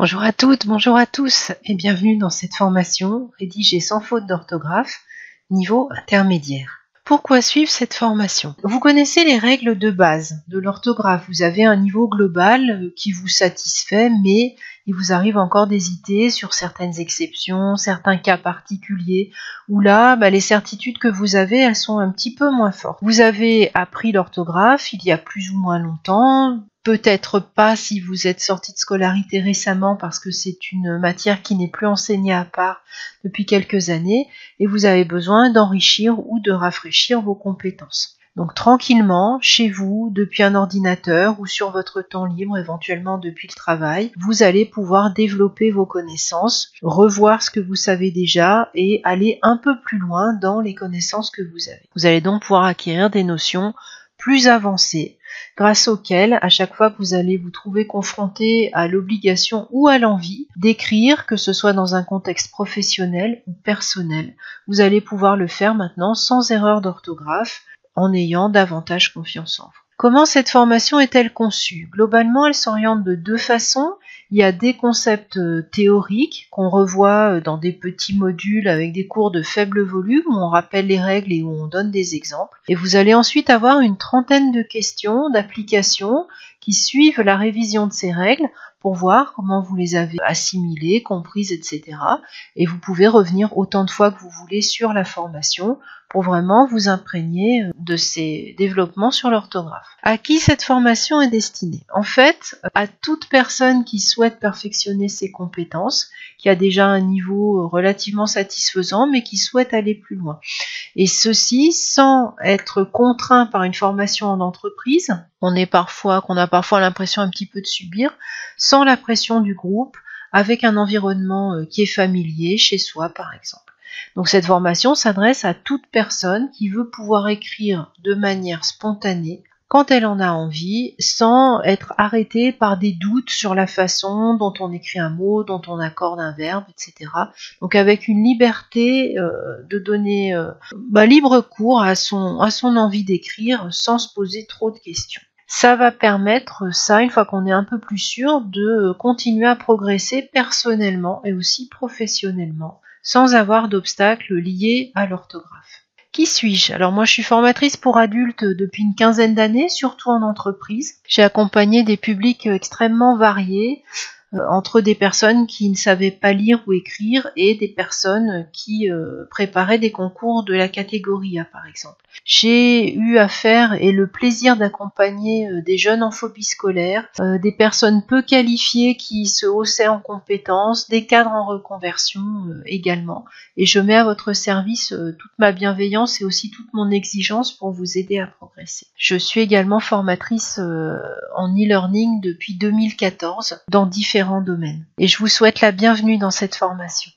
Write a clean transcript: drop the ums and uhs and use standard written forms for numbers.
Bonjour à toutes, bonjour à tous et bienvenue dans cette formation rédigée sans faute d'orthographe, niveau intermédiaire. Pourquoi suivre cette formation? Vous connaissez les règles de base de l'orthographe. Vous avez un niveau global qui vous satisfait, mais il vous arrive encore d'hésiter sur certaines exceptions, certains cas particuliers, où là, les certitudes que vous avez, elles sont un petit peu moins fortes. Vous avez appris l'orthographe il y a plus ou moins longtemps, peut-être pas si vous êtes sorti de scolarité récemment parce que c'est une matière qui n'est plus enseignée à part depuis quelques années et vous avez besoin d'enrichir ou de rafraîchir vos compétences. Donc tranquillement, chez vous, depuis un ordinateur ou sur votre temps libre, éventuellement depuis le travail, vous allez pouvoir développer vos connaissances, revoir ce que vous savez déjà et aller un peu plus loin dans les connaissances que vous avez. Vous allez donc pouvoir acquérir des notions plus avancées, grâce auxquelles, à chaque fois que vous allez vous trouver confronté à l'obligation ou à l'envie d'écrire, que ce soit dans un contexte professionnel ou personnel, vous allez pouvoir le faire maintenant sans erreur d'orthographe, en ayant davantage confiance en vous. Comment cette formation est-elle conçue? Globalement, elle s'oriente de deux façons. Il y a des concepts théoriques qu'on revoit dans des petits modules avec des cours de faible volume où on rappelle les règles et où on donne des exemples. Et vous allez ensuite avoir une trentaine de questions d'application qui suivent la révision de ces règles pour voir comment vous les avez assimilées, comprises, etc. Et vous pouvez revenir autant de fois que vous voulez sur la formation pour vraiment vous imprégner de ces développements sur l'orthographe. À qui cette formation est destinée? En fait, à toute personne qui souhaite perfectionner ses compétences, qui a déjà un niveau relativement satisfaisant, mais qui souhaite aller plus loin. Et ceci sans être contraint par une formation en entreprise, qu'on a parfois l'impression un petit peu de subir, sans la pression du groupe, avec un environnement qui est familier, chez soi par exemple. Donc cette formation s'adresse à toute personne qui veut pouvoir écrire de manière spontanée, quand elle en a envie, sans être arrêtée par des doutes sur la façon dont on écrit un mot, dont on accorde un verbe, etc. Donc avec une liberté de donner libre cours à son envie d'écrire sans se poser trop de questions. Ça va permettre, une fois qu'on est un peu plus sûr, de continuer à progresser personnellement et aussi professionnellement, sans avoir d'obstacles liés à l'orthographe. Qui suis-je? Alors moi je suis formatrice pour adultes depuis une quinzaine d'années, surtout en entreprise. J'ai accompagné des publics extrêmement variés, entre des personnes qui ne savaient pas lire ou écrire et des personnes qui préparaient des concours de la catégorie A par exemple. J'ai eu à faire et le plaisir d'accompagner des jeunes en phobie scolaire, des personnes peu qualifiées qui se haussaient en compétences, des cadres en reconversion également. Et je mets à votre service toute ma bienveillance et aussi toute mon exigence pour vous aider à progresser. Je suis également formatrice en e-learning depuis 2014 dans différents domaines. Et je vous souhaite la bienvenue dans cette formation.